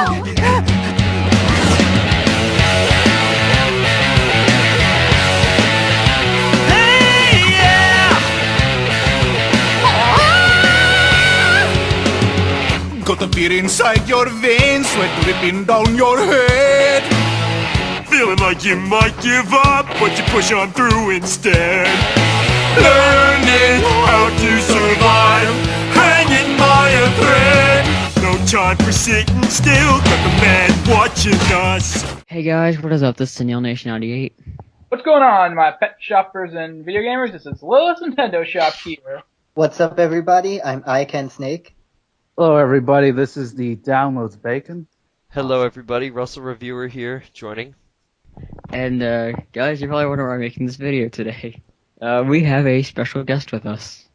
Got the fear inside your veins, sweat dripping down your head. Feeling like you might give up, but you push on through instead. Learning how to survive, hanging by a thread. No time for sitting still, got the man watching us. Hey guys, what is up? This is Neil Nation 98. What's going on, my pet shoppers and video gamers? This is Littlest Nintendo Shop here. What's up, everybody? I'm Ken Snake. Hello, everybody. This is the Downloads Bacon. Hello, everybody. Russell Reviewer here, joining. And guys, you're probably wondering why I'm making this video today. We have a special guest with us.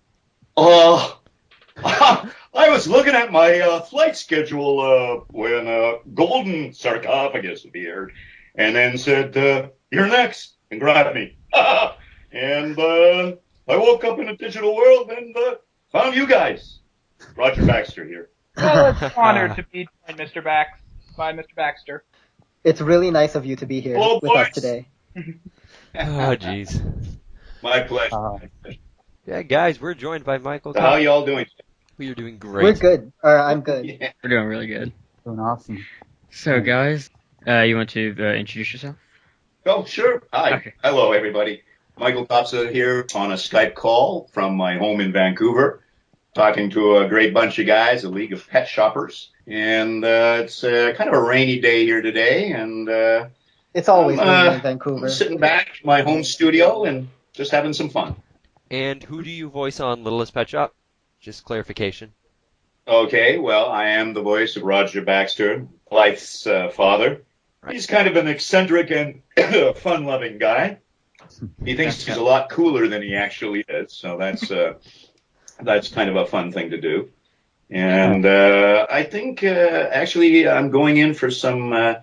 I was looking at my flight schedule when Golden Sarcophagus appeared, and then said, "You're next," and grabbed me. And I woke up in a digital world and found you guys. Roger Baxter here. Well, it's an honor to be joined, by Mr. Baxter. It's really nice of you to be here Hello, with us boys. today. Oh, jeez. My pleasure. Yeah, guys, we're joined by Michael So how Kopsa. y'all doing? We are doing great. We're good. I'm good. Yeah. We're doing really good. Doing awesome. So guys, you want to introduce yourself? Oh, sure. Hi. Okay. Hello, everybody. Michael Kopsa here on a Skype call from my home in Vancouver, talking to a great bunch of guys, a league of pet shoppers. And it's kind of a rainy day here today, and It's always I'm, raining in Vancouver. I'm sitting back in my home studio and just having some fun. And who do you voice on Littlest Pet Shop? Just clarification. Okay, well, I am the voice of Roger Baxter, Blythe's father. Right. He's kind of an eccentric and fun-loving guy. He thinks he's a lot cooler than he actually is, so that's kind of a fun thing to do. And I think actually I'm going in for some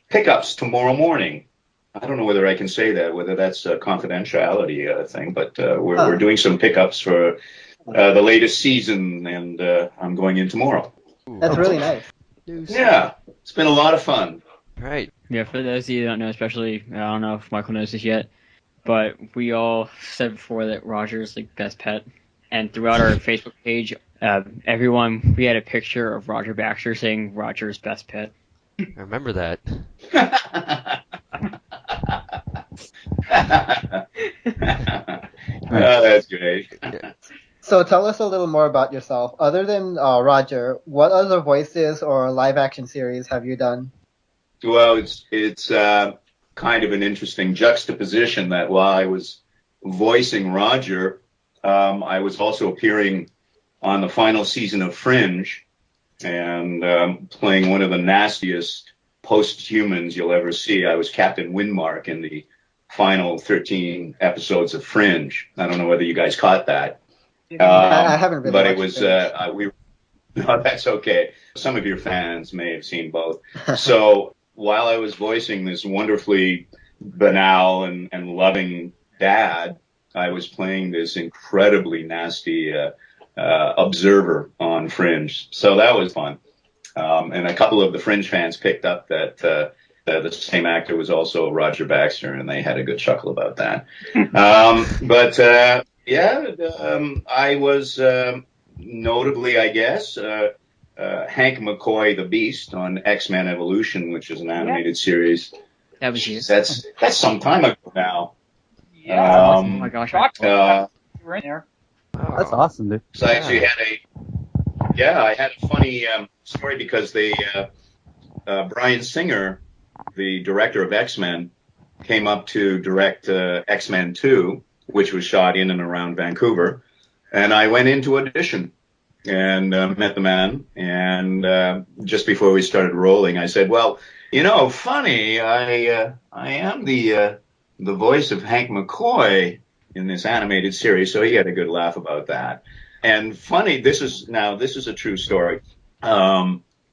pickups tomorrow morning. I don't know whether I can say that, whether that's a confidentiality thing, but we're doing some pickups for the latest season, and I'm going in tomorrow. That's really nice. Yeah, it's been a lot of fun. Right. Yeah, for those of you who don't know, especially, I don't know if Michael knows this yet, but we all said before that Roger's like best pet. And throughout our Facebook page, we had a picture of Roger Baxter saying Roger's best pet. I remember that. That's great. So tell us a little more about yourself. Other than Roger, what other voices or live-action series have you done? Well, it's kind of an interesting juxtaposition that while I was voicing Roger, I was also appearing on the final season of Fringe and playing one of the nastiest post-humans you'll ever see. I was Captain Windmark in the final 13 episodes of Fringe. I don't know whether you guys caught that. I haven't really but it watched was no, that's okay. Some of your fans may have seen both. So while I was voicing this wonderfully banal and loving dad, I was playing this incredibly nasty observer on Fringe. So that was fun. And a couple of the Fringe fans picked up that the same actor was also Roger Baxter, and they had a good chuckle about that. I was notably, I guess, Hank McCoy the Beast on X-Men Evolution, which is an animated series. That was you. That's some time ago now. Yeah. Oh my gosh. You were in there. That's awesome, dude. So I actually I had a funny story because Bryan Singer, the director of X-Men, came up to direct X-Men 2, which was shot in and around Vancouver. And I went in to audition and met the man. And just before we started rolling, I said, well, funny, I am the voice of Hank McCoy in this animated series. So he had a good laugh about that. And funny, this is a true story.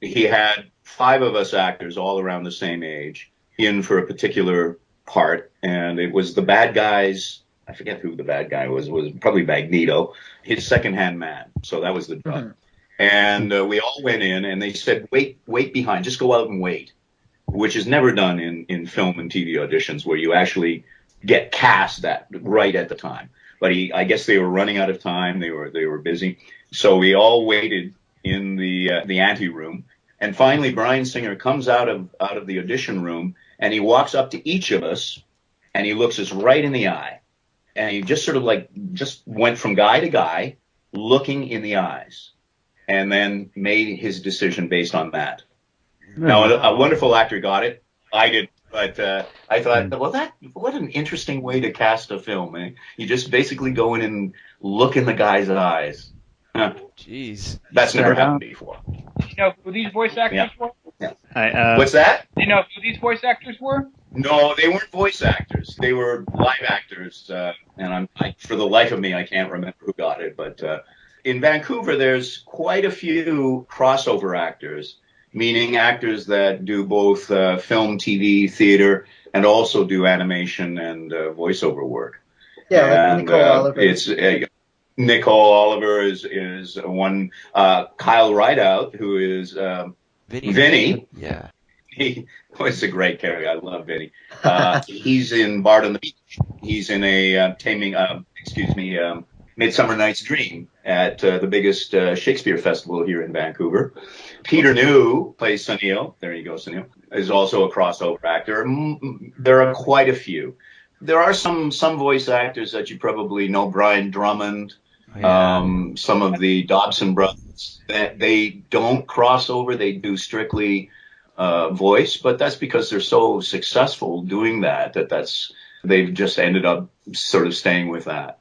He had 5 of us actors all around the same age in for a particular part. And it was the bad guys. I forget who the bad guy was probably Magneto, his second-hand man. So that was the job. And we all went in, and they said, wait behind, just go out and wait, which is never done in film and TV auditions where you actually get cast that right at the time. But I guess they were running out of time. They were busy. So we all waited in the ante room. And finally, Bryan Singer comes out of the audition room, and he walks up to each of us, and he looks us right in the eye. And he just sort of just went from guy to guy, looking in the eyes, and then made his decision based on that. Now, a wonderful actor got it. I did, but I thought, well, what an interesting way to cast a film. Eh? You just basically go in and look in the guy's eyes. Huh. Jeez. That's never happened before. Do you know who these voice actors were? Yeah. What's that? Do you know who these voice actors were? No, they weren't voice actors. They were live actors. And for the life of me, I can't remember who got it. But in Vancouver, there's quite a few crossover actors, meaning actors that do both film, TV, theater, and also do animation and voiceover work. Yeah, like Nicole Oliver. It's Nicole Oliver is one. Kyle Rideout, who is Vinny. Yeah. It's a great character. I love Vinny. He's in Bard on the Beach. He's in a Midsummer Night's Dream at the biggest Shakespeare festival here in Vancouver. Peter New plays Sunil. There you go, Sunil. Is also a crossover actor. There are quite a few. There are some voice actors that you probably know. Brian Drummond, some of the Dobson brothers. That they don't cross over. They do strictly voice, but that's because they're so successful doing that they've just ended up sort of staying with that.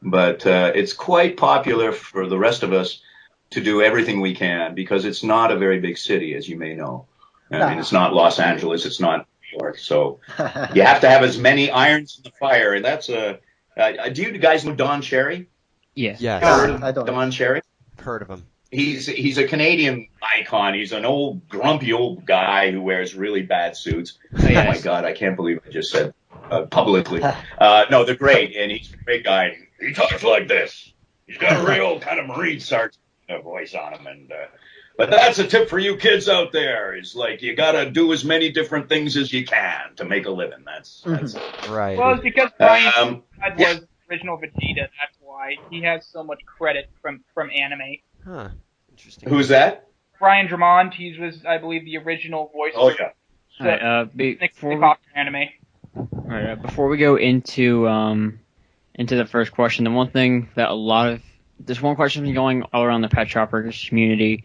But it's quite popular for the rest of us to do everything we can because it's not a very big city, as you may know. I mean, it's not Los Angeles, it's not New York, so you have to have as many irons in the fire. And that's do you guys know Don Cherry? Yes. I don't. Don Cherry? Heard of him. He's a Canadian icon. He's an old, grumpy old guy who wears really bad suits. Oh my God, I can't believe I just said publicly. No, they're great, and he's a great guy. He talks like this. He's got a real kind of Marine sergeant voice on him. And but that's a tip for you kids out there. Is like you got to do as many different things as you can to make a living. That's right. Well, it's because Brian was the original Vegeta. That's why he has so much credit from anime. Huh. Interesting. Who's that? Brian Drummond. He was, I believe, the original voice. Oh yeah. Anime. Before we go into the first question, the one thing that there's one question been going all around the Pet Shoppers community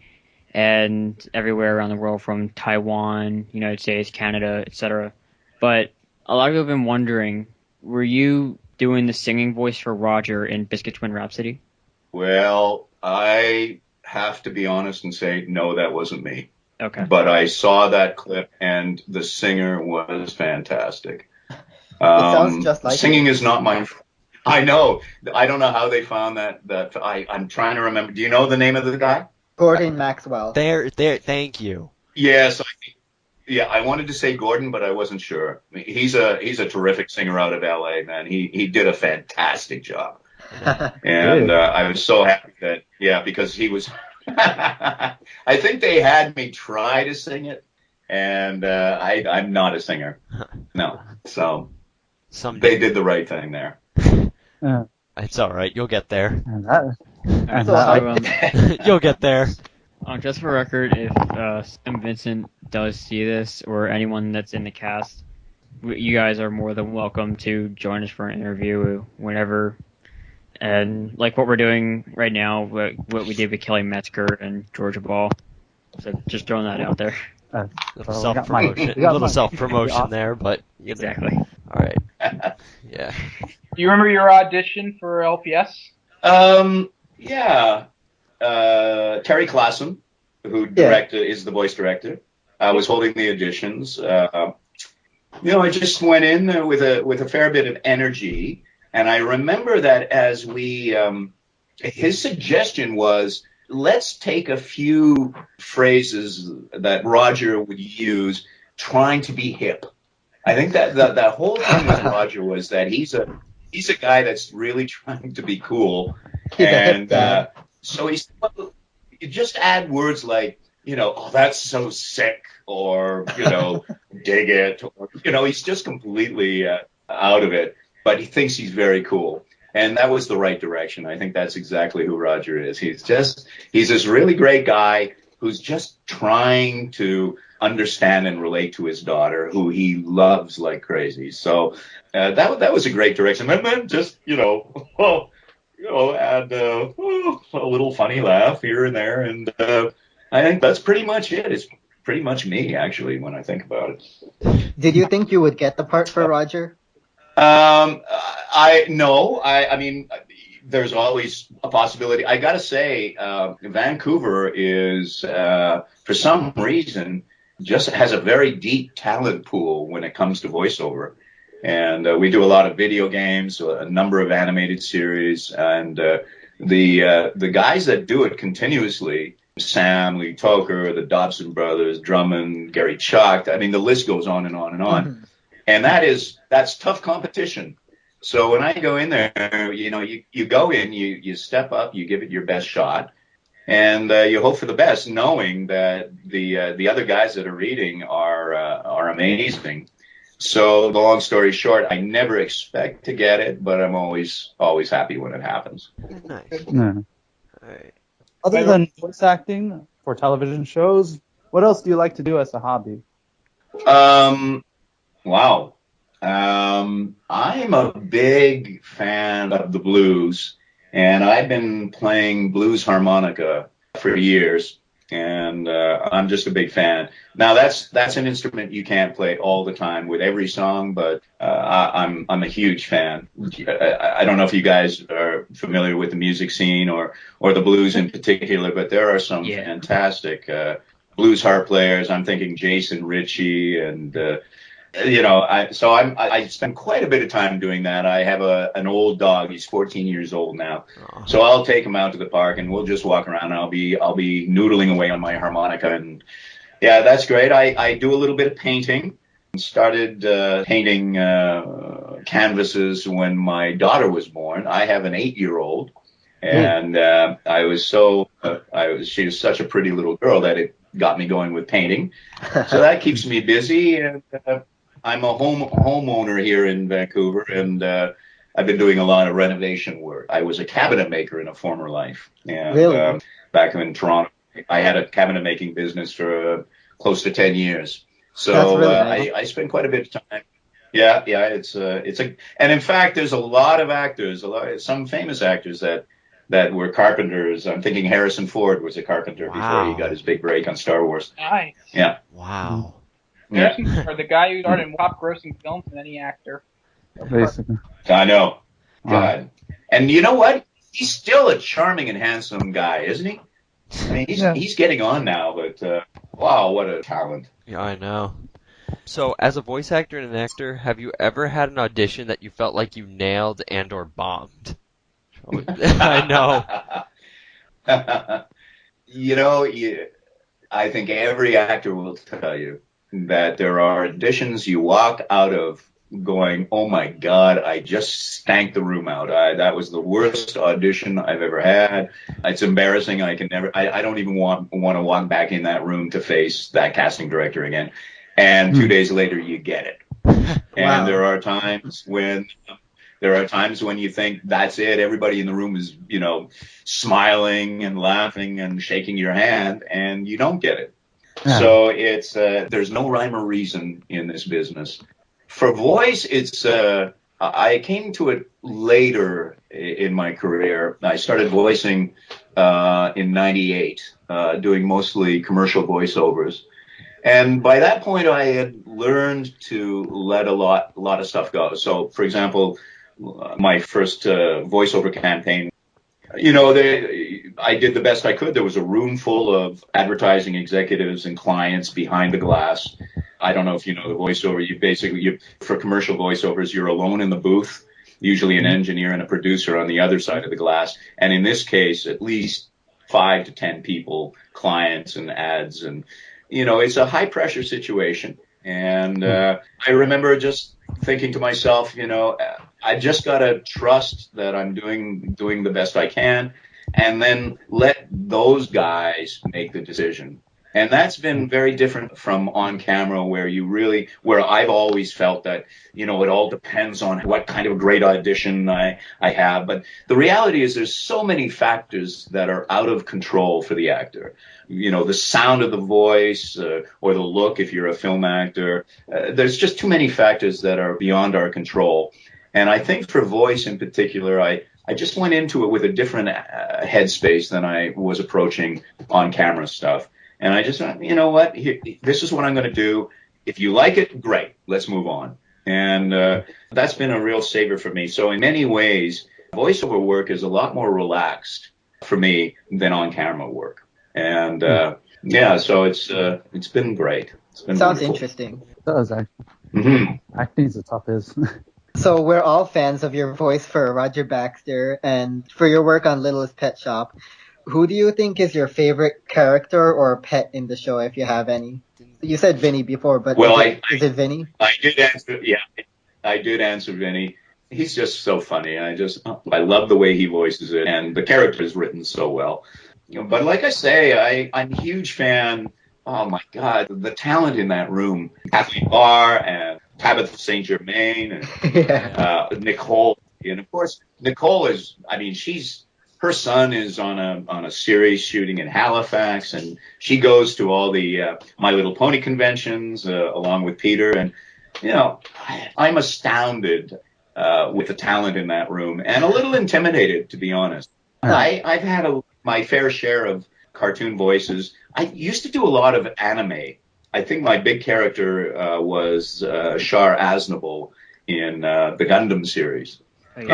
and everywhere around the world, from Taiwan, United States, Canada, etc. But a lot of people have been wondering, were you doing the singing voice for Roger in Biscuit Twin Rhapsody? Well, I have to be honest and say, no, that wasn't me. Okay. But I saw that clip, and the singer was fantastic. It sounds just like singing is not my... I know. I don't know how they found that. I'm trying to remember. Do you know the name of the guy? Gordon Maxwell. There. Thank you. Yes. I wanted to say Gordon, but I wasn't sure. He's a terrific singer out of LA, man. He did a fantastic job. And I was so happy that, because he was... I think they had me try to sing it, and I'm not a singer. No. So they did the right thing there. It's all right. You'll get there. You'll get there. Just for record, if Sam Vincent does see this, or anyone that's in the cast, you guys are more than welcome to join us for an interview whenever. And like what we're doing right now, what we did with Kelly Metzger and Georgia Ball. So just throwing that out there. Little self-promotion there, but exactly. All right. Yeah. Do you remember your audition for LPS? Yeah. Terry Klassen, who is the voice director, was holding the auditions. I just went in with a fair bit of energy, and I remember that as we, his suggestion was, let's take a few phrases that Roger would use trying to be hip. I think that whole thing with Roger was that he's a guy that's really trying to be cool, and so he said, you just add words like, oh, that's so sick, or, dig it, or, he's just completely out of it, but he thinks he's very cool. And that was the right direction. I think that's exactly who Roger is. He's this really great guy who's just trying to understand and relate to his daughter, who he loves like crazy. So that was a great direction. And then just, add a little funny laugh here and there. And I think that's pretty much it. It's pretty much me, actually, when I think about it. Did you think you would get the part for Roger? I mean, there's always a possibility. I gotta say, Vancouver is, for some reason, just has a very deep talent pool when it comes to voiceover. And we do a lot of video games, a number of animated series, and the guys that do it continuously, Sam, Lee Toker, the Dobson brothers, Drummond, Gary Chuck, I mean, the list goes on and on and on. Mm-hmm. And that's tough competition. So when I go in there, you go in, you step up, you give it your best shot, and you hope for the best, knowing that the other guys that are reading are amazing. So the long story short, I never expect to get it, but I'm always happy when it happens. Nice. Yeah. Right. Other than voice acting for television shows, what else do you like to do as a hobby? Wow. I'm a big fan of the blues, and I've been playing blues harmonica for years, and I'm just a big fan. Now that's an instrument you can't play all the time with every song, but I'm a huge fan. I don't know if you guys are familiar with the music scene or the blues in particular, but there are some fantastic blues harp players. I'm thinking Jason Ritchie and I spend quite a bit of time doing that. I have an old dog. He's 14 years old now. Oh. So I'll take him out to the park and we'll just walk around and I'll be noodling away on my harmonica. And yeah, that's great. I do a little bit of painting. Started painting canvases when my daughter was born. I have an 8-year-old, and she was such a pretty little girl that it got me going with painting. So that keeps me busy. And I'm a homeowner here in Vancouver, and I've been doing a lot of renovation work. I was a cabinet maker in a former life. And, really? Back in Toronto, I had a cabinet making business for close to 10 years. So really nice. I spend quite a bit of time. Yeah, it's and in fact, there's a lot of actors, some famous actors that were carpenters. I'm thinking Harrison Ford was a carpenter before he got his big break on Star Wars. Nice. Yeah. Wow. Harrison Ford, the guy who started in top grossing films than any actor. Basically. I know. God. And you know what? He's still a charming and handsome guy, isn't he? I mean, he's getting on now, but wow, what a talent. Yeah, I know. So, as a voice actor and an actor, have you ever had an audition that you felt like you nailed and or bombed? I know. I think every actor will tell you that there are auditions you walk out of going, oh my God, I just stank the room out. That was the worst audition I've ever had. It's embarrassing. I don't even want to walk back in that room to face that casting director again. And 2 days later, you get it. And there are times when you think that's it. Everybody in the room is, smiling and laughing and shaking your hand, and you don't get it. Yeah. So it's there's no rhyme or reason in this business. For voice, it's I came to it later in my career. I started voicing in '98, doing mostly commercial voiceovers. And by that point, I had learned to let a lot of stuff go. So, for example, my first voiceover campaign, I did the best I could. There was a room full of advertising executives and clients behind the glass. I don't know if you know the voiceover. For commercial voiceovers, you're alone in the booth, usually an engineer and a producer on the other side of the glass. And in this case, at least 5 to 10 people, clients and ads, and it's a high pressure situation. And I remember just thinking to myself, I just got to trust that I'm doing the best I can. and then let those guys make the decision. And that's been very different from on camera, where I've always felt that, it all depends on what kind of a great audition I have. But the reality is there's so many factors that are out of control for the actor. The sound of the voice, or the look if you're a film actor. There's just too many factors that are beyond our control. And I think for voice in particular, I just went into it with a different headspace than I was approaching on camera stuff. And I just thought, you know what, this is what I'm going to do. If you like it, great, let's move on. And that's been a real saver for me. So in many ways, voiceover work is a lot more relaxed for me than on camera work. And so it's been great. It's been Sounds wonderful. interesting. It does, actually. Mm-hmm. Acting's a tough is. So we're all fans of your voice for Roger Baxter and for your work on Littlest Pet Shop. Who do you think is your favorite character or pet in the show, if you have any? You said Vinny before, but is it Vinny? I did answer. Yeah, I did answer Vinny. He's just so funny. I love the way he voices it, and the character is written so well. But like I say, I'm a huge fan. Oh my God, the talent in that room. Kathleen Barr and Tabitha St. Germain and Nicole. And of course, Nicole is, her son is on a series shooting in Halifax, and she goes to all the My Little Pony conventions along with Peter. And, I'm astounded with the talent in that room and a little intimidated, to be honest. I've had my fair share of cartoon voices. I used to do a lot of anime. I think my big character was Char Aznavour in the Gundam series. And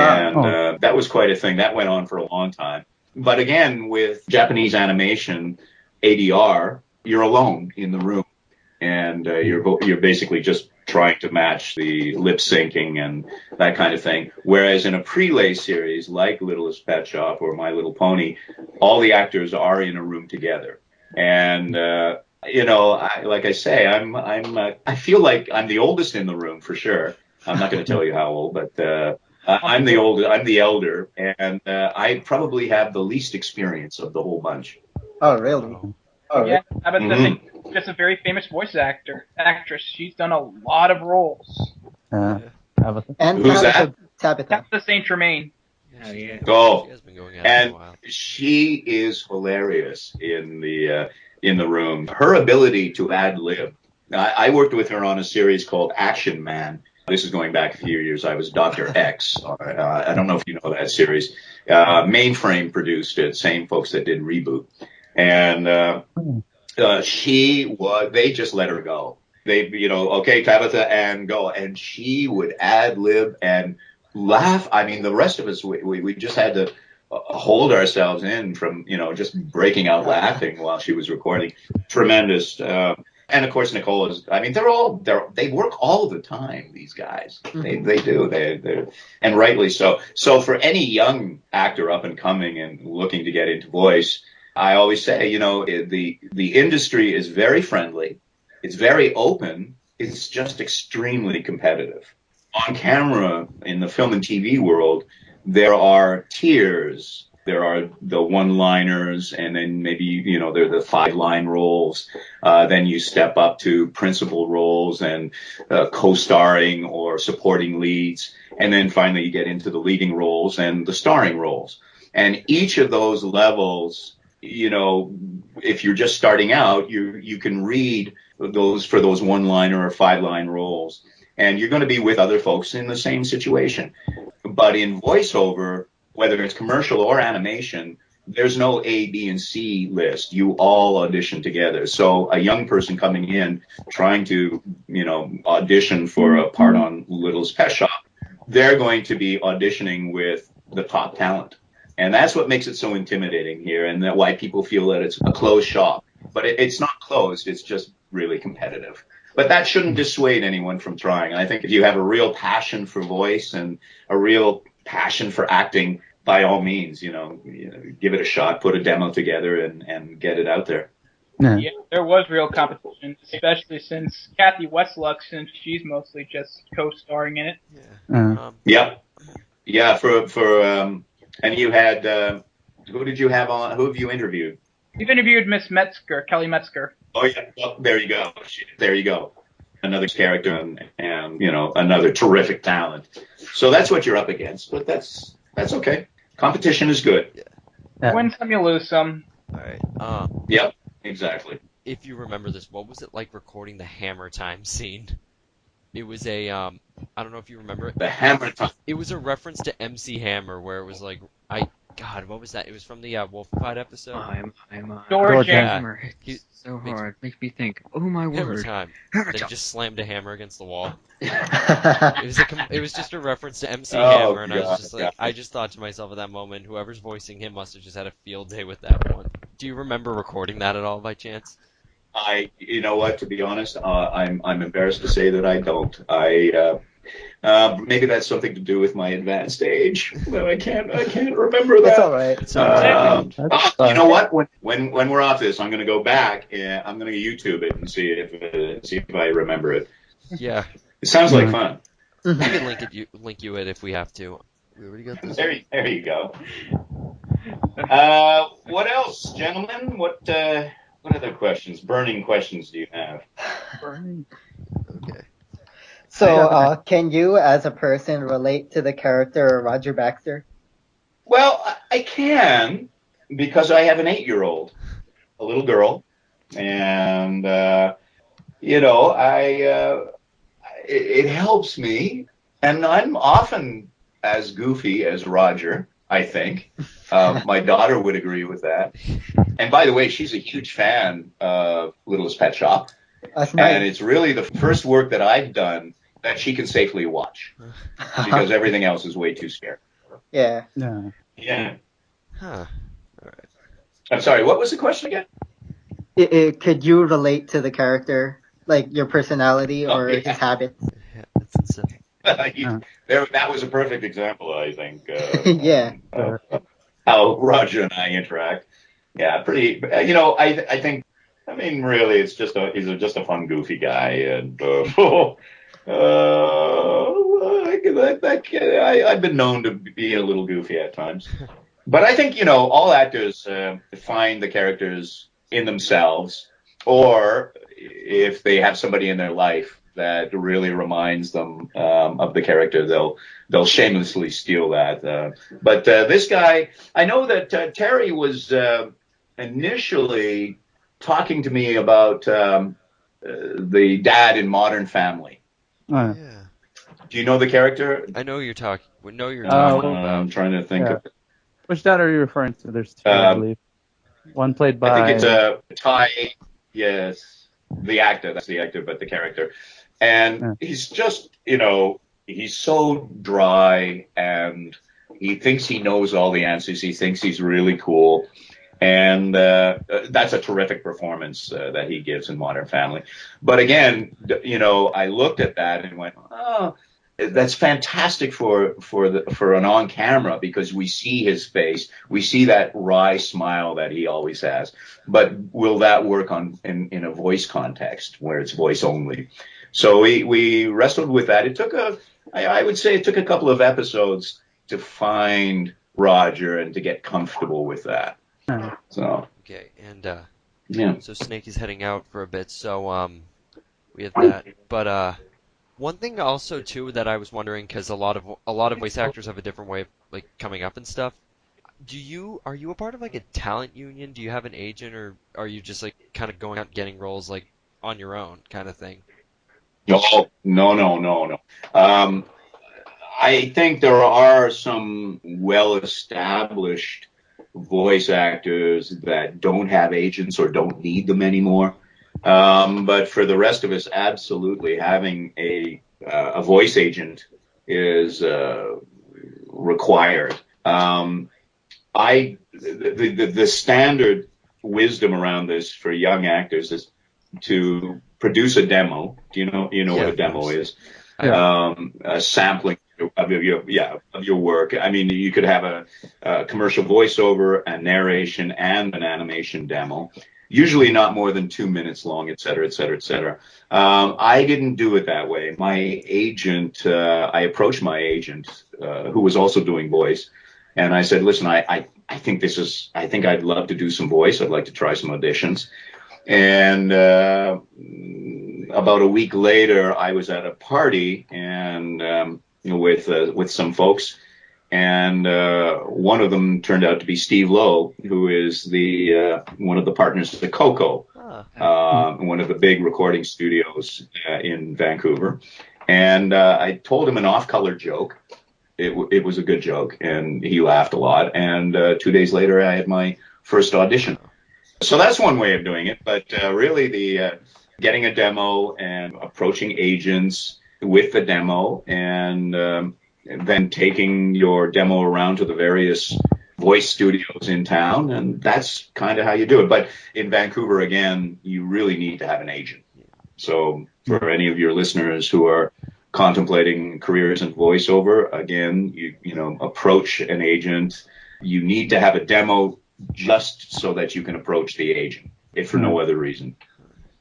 that was quite a thing. That went on for a long time. But again, with Japanese animation, ADR, you're alone in the room. And you're basically just trying to match the lip syncing and that kind of thing. Whereas in a prelay series like Littlest Pet Shop or My Little Pony, all the actors are in a room together. And like I say, I feel like I'm the oldest in the room for sure. I'm not going to tell you how old, but I'm the elder, and I probably have the least experience of the whole bunch. Oh, really? Oh, yeah, just a very famous actress. She's done a lot of roles. Tabitha. And who's that? Tabitha St. Germain. Oh, yeah. Oh, She has been going at it and for a while. she is hilarious in the room. Her ability to ad lib. I worked with her on a series called Action Man. This is going back a few years. I was Dr. X. I don't know if you know that series. Mainframe produced it, same folks that did Reboot. And they just let her go. They, okay, Tabitha, and go. And she would ad lib and laugh. The rest of us, we just had to hold ourselves in from, just breaking out laughing while she was recording. Tremendous. And of course, Nicole is, they work all the time, these guys. They do. And rightly so. So for any young actor up and coming and looking to get into voice, I always say, the industry is very friendly. It's very open. It's just extremely competitive. On camera, in the film and TV world, there are tiers. There are the one-liners, and then maybe, there are the 5-line roles. Then you step up to principal roles and co-starring or supporting leads. And then finally you get into the leading roles and the starring roles. And each of those levels, if you're just starting out, you can read those for those 1-liner or 5-line roles. And you're going to be with other folks in the same situation. But in voiceover, whether it's commercial or animation, there's no A, B, and C list. You all audition together. So a young person coming in trying to, audition for a part on Littlest Pet Shop, they're going to be auditioning with the top talent. And that's what makes it so intimidating here, and that why people feel that it's a closed shop. But it's not closed. It's just really competitive. But that shouldn't dissuade anyone from trying. I think if you have a real passion for voice and a real passion for acting, by all means, give it a shot, put a demo together and get it out there. Yeah, there was real competition, especially since Kathy Westluck, since she's mostly just co-starring in it. Yeah. For and you had Who did you have on? Who have you interviewed? You've interviewed Miss Metzger, Kelly Metzger. Oh yeah, well, there you go. There you go. Another character and another terrific talent. So that's what you're up against, but that's okay. Competition is good. Yeah. Win some, you lose some. All right. Yep, exactly. If you remember this, what was it like recording the Hammer Time scene? It was a I don't know if you remember it. The Hammer Time. It was a reference to MC Hammer, where it was like God, what was that? It was from the Wolfified episode. I'm George Hammer hits so hard, makes me think. Oh my Hammer word! Time. Hammer Then he time. just slammed a hammer against the wall. It was just a reference to MC Hammer, and I was just like, I just thought to myself at that moment, whoever's voicing him must have just had a field day with that one. Do you remember recording that at all by chance? You know what? To be honest, I'm embarrassed to say that I don't. Maybe that's something to do with my advanced age. But I can't remember that. That's all right. It's alright. You know what? When we're off this, I'm going to go back and I'm going to YouTube it and see if I remember it. Yeah. It sounds like fun. We can link you it if we have to. We already got this. There you go. What else, gentlemen? What other questions? Burning questions do you have? Okay. So, can you, as a person, relate to the character Roger Baxter? Well, I can, because I have an 8-year-old, a little girl, and it helps me, and I'm often as goofy as Roger, I think. My daughter would agree with that. And by the way, she's a huge fan of Littlest Pet Shop, and it's really the first work that I've done that she can safely watch, because everything else is way too scary. Yeah. Yeah. Huh. All right. I'm sorry, what was the question again? Could you relate to the character, like your personality or his habits? Yeah, that's insane. That was a perfect example, I think. Yeah. How Roger and I interact. Yeah, pretty. I think. I mean, really, he's just a fun, goofy guy, and I've been known to be a little goofy at times. But I think all actors find the characters in themselves, or if they have somebody in their life that really reminds them of the character, they'll shamelessly steal that. But this guy, I know that Terry was initially talking to me about the dad in Modern Family. Yeah. Do you know the character? I know you're talking. About. I'm trying to think of it. Which dad are you referring to? There's two, I believe. One played by... I think it's Ty. Yes, the actor. That's the actor, but the character. And he's just, he's so dry, and he thinks he knows all the answers. He thinks he's really cool. And that's a terrific performance that he gives in Modern Family. But again, I looked at that and went, oh, that's fantastic for an on camera, because we see his face, we see that wry smile that he always has. But will that work in a voice context where it's voice only? So we wrestled with that. I would say it took a couple of episodes to find Roger and to get comfortable with that. So Okay, and so Snake is heading out for a bit, so we have that. But one thing also too that I was wondering, because a lot of voice actors have a different way of like coming up and stuff. Are you a part of like a talent union? Do you have an agent, or are you just like kind of going out and getting roles like on your own kind of thing? No. I think there are some well-established voice actors that don't have agents or don't need them anymore. But for the rest of us, absolutely having a voice agent is required. The standard wisdom around this for young actors is to produce a demo. Do you know what a demo is? A sampling of your work. I mean, you could have a commercial voiceover, a narration, and an animation demo. Usually not more than 2 minutes long, et cetera, et cetera, et cetera. I didn't do it that way. My agent, I approached my agent, who was also doing voice, and I said, listen, I I think I'd love to do some voice. I'd like to try some auditions. And about a week later, I was at a party and with some folks, and one of them turned out to be Steve Lowe, who is the one of the partners of the Coco, one of the big recording studios in Vancouver. And I told him an off-color joke. It was a good joke, and he laughed a lot. And 2 days later, I had my first audition. So that's one way of doing it. But really, the getting a demo and approaching agents with the demo, and then taking your demo around to the various voice studios in town, and that's kind of how you do it. But in Vancouver, again, you really need to have an agent. So for any of your listeners who are contemplating careers in voiceover, again, you know, approach an agent. You need to have a demo just so that you can approach the agent, if for no other reason.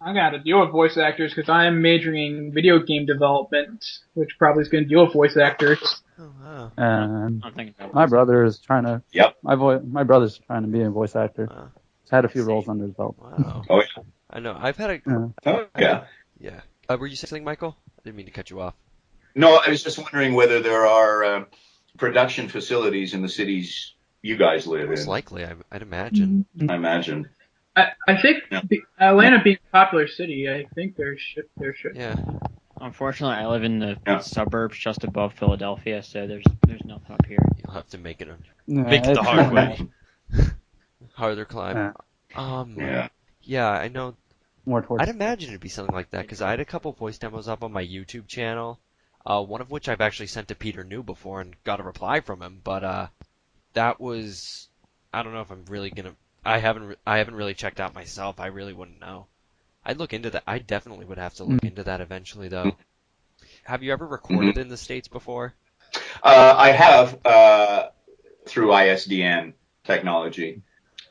I got to deal with voice actors because I am majoring in video game development, which probably is going to deal with voice actors. Oh, wow. And I'm thinking about my brother is trying to. Yep. My brother's trying to be a voice actor. Wow. He's had a few roles under his belt. Wow. Oh, yeah. I know. I've had a. Oh, yeah. Yeah. Were you saying something, Michael? I didn't mean to cut you off. No, I was just wondering whether there are production facilities in the cities you guys live Most in. likely, I'd imagine. I imagine. I think Yeah. Atlanta being a popular city, I think there should. Yeah. Unfortunately, I live in the Yeah. suburbs just above Philadelphia, so there's nothing up here. You'll have to make it Make it the hard way. Harder climb. Yeah. Yeah. Yeah, I know. More towards. I'd imagine it'd be something like that because I had a couple voice demos up on my YouTube channel. One of which I've actually sent to Peter New before and got a reply from him. But that was, I don't know if I'm really gonna. I haven't really checked out myself. I really wouldn't know. I'd look into that. I definitely would have to look into that eventually, though. Have you ever recorded in the States before? I have through ISDN technology.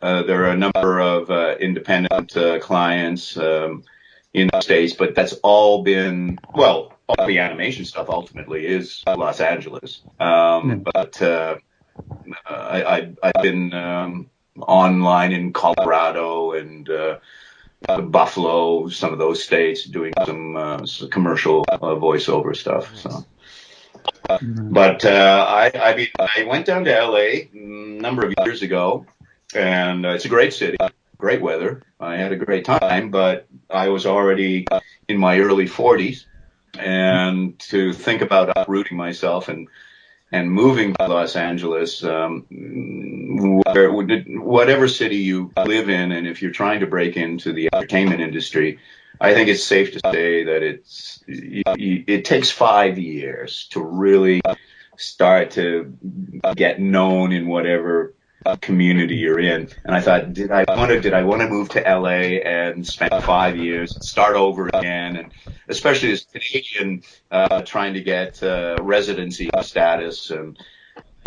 There are a number of independent clients in the States, but that's all been, well, all the animation stuff ultimately is Los Angeles. But I've been online in Colorado and Buffalo, some of those states, doing some commercial voiceover stuff. So. But I mean, I went down to LA a number of years ago, and it's a great city, great weather. I had a great time, but I was already in my early 40s, and to think about uprooting myself and moving to Los Angeles, whatever city you live in, and if you're trying to break into the entertainment industry, I think it's safe to say that it takes 5 years to really start to get known in whatever community you're in. And I thought, did I want to move to LA and spend 5 years and start over again? And especially as a Canadian, trying to get residency status. And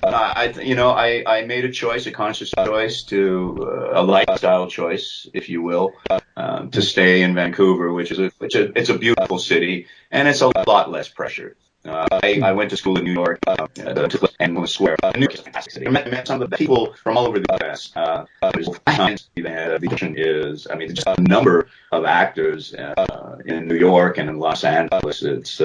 I made a choice, a conscious choice, a lifestyle choice, if you will, to stay in Vancouver, which is it's a beautiful city, and it's a lot less pressure. I went to school in New York, and was swear. New York is a fantastic city. I met some of the people from all over the U.S. The addition is, I mean, just a number of actors in New York and in Los Angeles. It's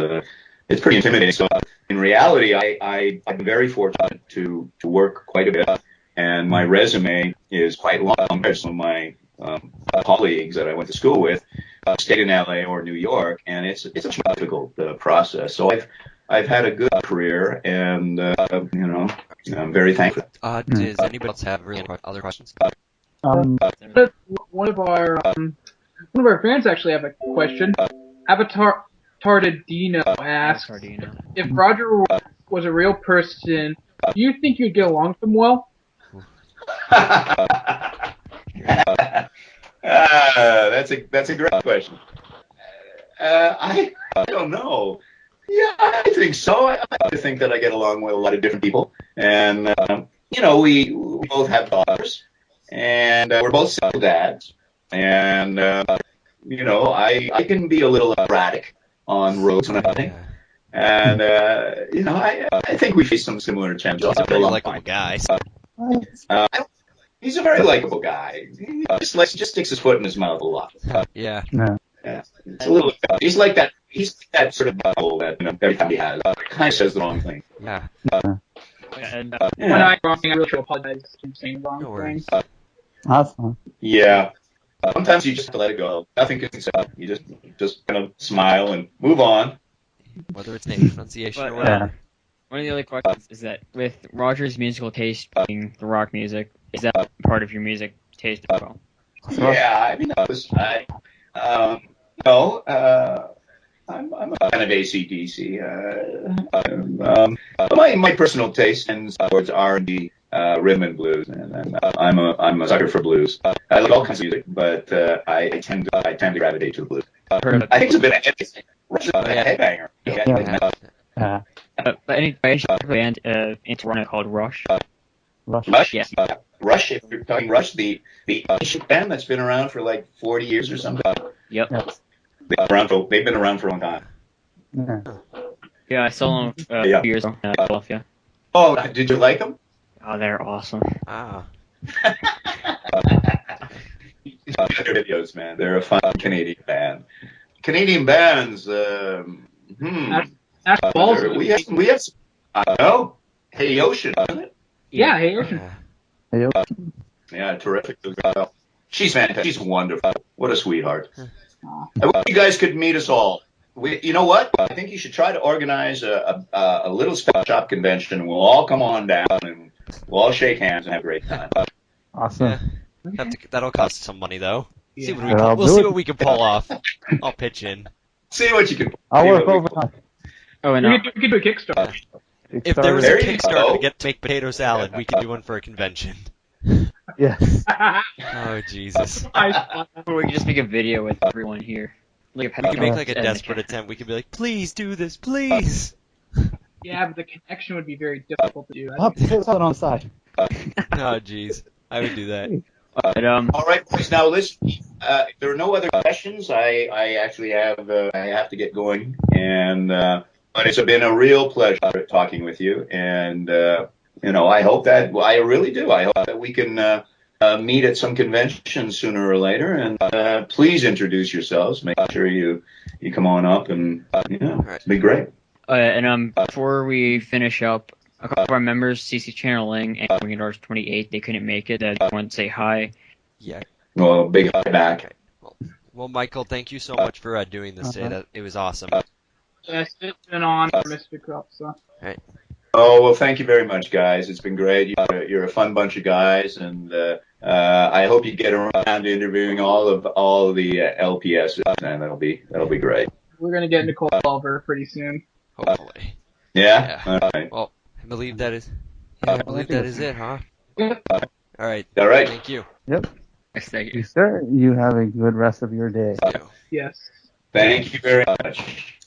pretty intimidating. So in reality, I'm very fortunate to work quite a bit, and my resume is quite long compared to some of my colleagues that I went to school with. Stayed in LA or New York, and it's a difficult process. So I've had a good career, and I'm very thankful. Does anybody else have really other questions? One of our fans actually have a question. Avatar Tardino asks, if Roger was a real person, do you think you'd get along with him well? That's a great question. I don't know. Yeah, I think so. I think that I get along with a lot of different people, and we both have daughters, and we're both single dads, and I can be a little erratic on roads and everything. And I think we face some similar challenges. He's a very likable guy. He's a very likable guy. He just sticks his foot in his mouth a lot. Yeah. Yeah. Yeah, it's a little. He's like that. He's like that sort of bubble that every time he has, kind of says the wrong thing. Yeah. And When I'm wrong, I really apologize for saying the wrong No worries. thing. Awesome. Yeah. Sometimes you just let it go. Nothing can say. You just kind of smile and move on. Whether it's name pronunciation or But, whatever. one of the other questions is that with Roger's musical taste being the rock music, is that part of your music taste as well? Yeah, I mean, no, I'm a fan of AC/DC. My personal taste tends towards R&B, rhythm and blues, and I'm a sucker for blues. I like all kinds of music, but I tend to gravitate to the blues. I think it's a bit of everything. Rush is a headbanger. Yeah. But any band in Toronto called Rush? Rush? Yes. Rush, if you're talking Rush, the band that's been around for like 40 years or something. Yep. Yes. They've been around for a long time. Yeah. Yeah, I saw them a Yeah. few years ago in Philadelphia. Oh, did you like them? Oh, they're awesome. Ah. Their videos, man. They're a fun Canadian band. Canadian bands, That's ballsy. we have I don't know. Hey Ocean, isn't it? Yeah, hey, Ocean. Yeah. Hey, Yeah, terrific. She's fantastic. She's wonderful. What a sweetheart. I wish you guys could meet us all. You know what? I think you should try to organize a Littlest Pet Shop convention. We'll all come on down and we'll all shake hands and have a great time. awesome. Yeah. That'll cost some money though. Yeah. See what Yeah, I'll we'll do see it. what we can pull off. I'll pitch in. See what you can. I'll see work what we overtime. Oh, and We could do a Kickstarter. If there was a There you Kickstarter go. to get to make potato salad, we could do one for a convention. Yes. Oh Jesus. or we could just make a video with everyone here. Like We could make like a desperate attempt. We could be like, please do this, please. Yeah, but the connection would be very difficult to do. I'll put it on the side. Oh jeez. I would do that. But, All right, boys. Now listen. If there are no other questions, I actually have I have to get going, and but it's been a real pleasure talking with you, and I hope that I really do. I hope that we can meet at some convention sooner or later, and please introduce yourselves. Make sure you come on up, and it'd be great. and before we finish up, a couple of our members, CC Channeling and Winged 28, they couldn't make it. They wanted to say hi. Yeah. Well, big hi back. Well, Michael, thank you so much for doing this today. It was awesome. Yes, it's been on for Mr. Kopsa. Oh, well, thank you very much, guys. It's been great. You're a fun bunch of guys, and I hope you get around to interviewing all the LPS, and that'll be great. We're gonna get Nicole Oliver pretty soon. Hopefully. Yeah? Yeah. All right. Well, I believe that is. Yeah, I believe that is it, huh? Yep. All right. All right. Thank you. Yep. Thank You, sir. You have a good rest of your day. You too. Yes. Thank you very much.